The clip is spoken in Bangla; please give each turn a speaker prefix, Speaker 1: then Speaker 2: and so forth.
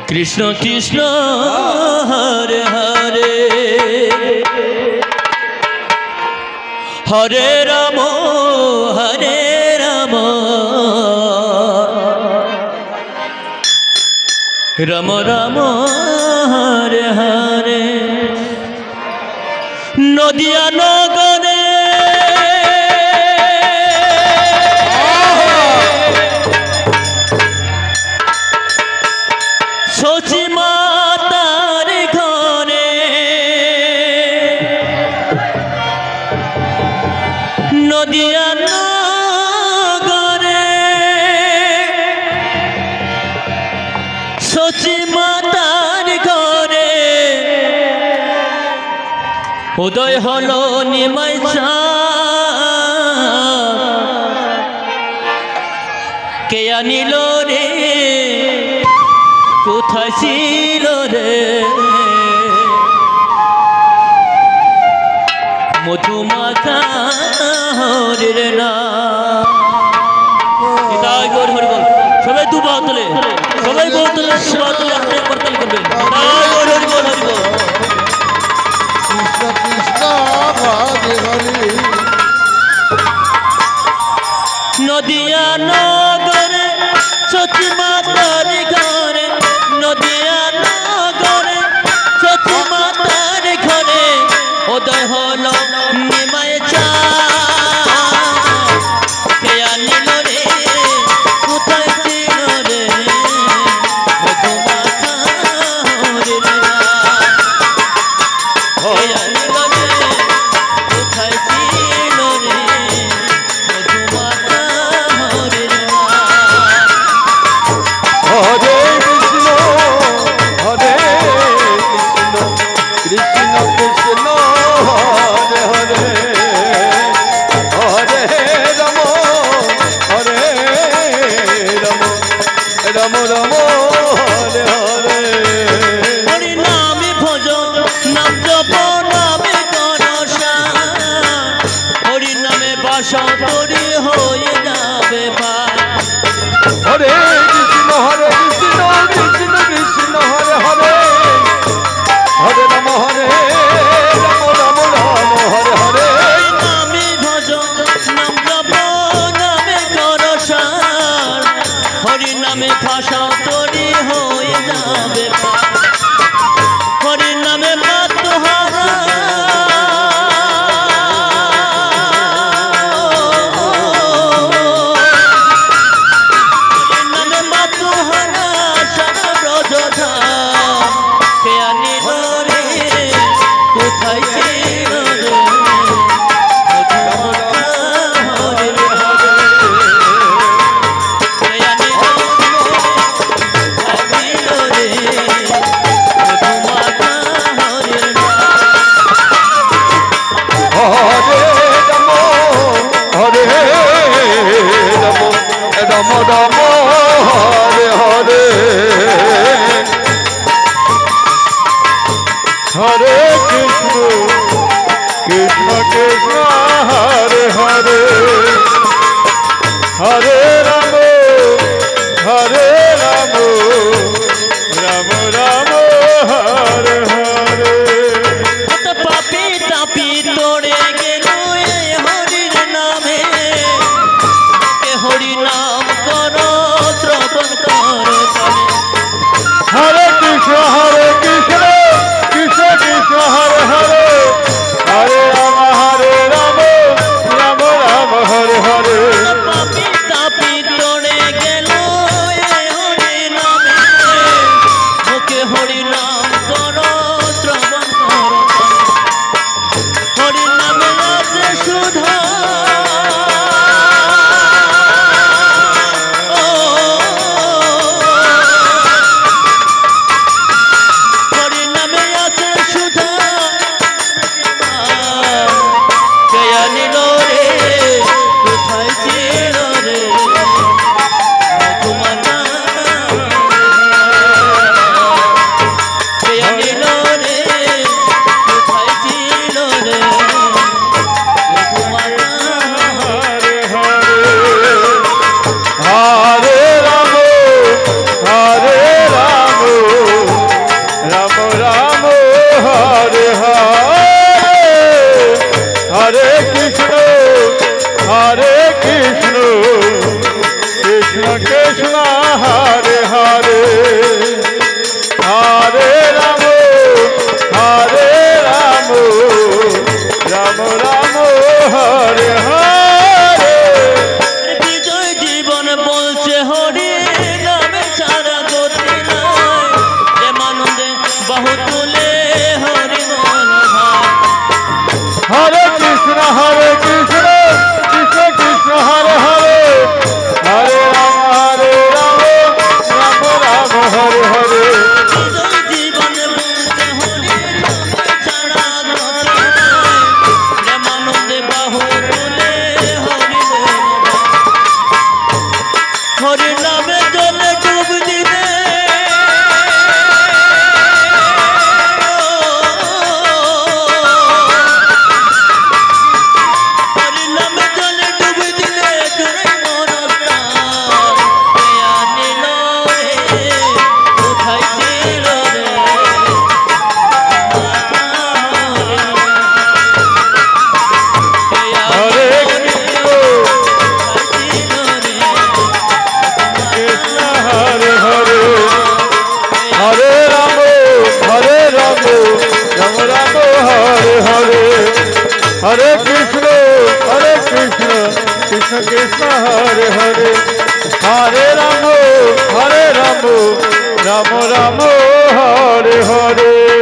Speaker 1: কৃষ্ণ কৃষ্ণ হরে হরে হরে রাম রাম রাম হরে হরে নদিয়া নগরে সচি মাতার ঘরে নদিয়া নগরে সচি মাতার ঘরে উদয় হলো নিমাই কে আনিল রে কোথায় ছিল রে মধুমাখা হরির নাম তাই গৌর হরি বল সবাই দু বাহু তোলে সবাই বাহু তোলে দু বাহু তোলে আপনি করতাল করবেন তাই গৌর হরি বল হরি বল
Speaker 2: কৃষ্ণ কৃষ্ণ হরে হরে
Speaker 1: নদিয়া নগরে সচি মাতার ঘরে নদিয়া নগরে সচি মাতার ঘরে উদয় হলো নিমাই কে আনিল রে কোথায় ছিল রে মধুমাখা হরির নাম কে আনিল রে কোথায় ছিল রে মধুমাখা হরির নাম
Speaker 2: হরে কৃষ্ণ হরে কৃষ্ণ কৃষ্ণ কৃষ্ণ হরে হরে হরে রাম রাম রাম হরে হরে
Speaker 1: হরি নামে ভজ নাম জপ নামে করসা হরি নামে বাসা তরি হয়ে যাবে পা
Speaker 2: হরে কৃষ্ণ কৃষ্ণ কৃষ্ণ হরে হরে হরে রাম রাম হরে হরে
Speaker 1: হরি নামে ভজ নাম জপ নামে করসা হরি নামে ভাষা তরি হয়ে যাবে পা হরি নামে মাতহারা নামে মাতহারা সারা ব্রজধাম কে আনিল রে কোথায় ছিল রে মধুমাখা হরির নাম কে আনিল রে মধুমাখা হরির নাম
Speaker 2: হরে রাম রাম রাম হরে হরে হরে কৃষ্ণ কৃষ্ণ কৃষ্ণ হরে হরে হরে রাম রাম রাম হরে হরে
Speaker 1: পাপি তাপি তোড়ে গেল এই হরির নামে কে হরি নাম কর শ্রবণ কর
Speaker 2: হরে কৃষ্ণ কৃষ্ণ কৃষ্ণ হরে হরে হরে রাম রাম রাম হরে হরে
Speaker 1: পাপি তাপি তোড়ে গেল এই হরি নামে ওকে হরি নাম কর শ্রবণ কর হরি নামে আছে সুধা হরি নামে জলে ডুব দিলে হরি নামে জলে ডুব দিলে জোড়াই মনস্থান নিল কোথায় ছিল রে
Speaker 2: হরে কৃষ্ণ কৃষ্ণ হরে হরে হরে রাম রাম রাম হরে হরে হরে কৃষ্ণ কৃষ্ণ কৃষ্ণ হরে হরে হরে রাম রাম রাম হরে হরে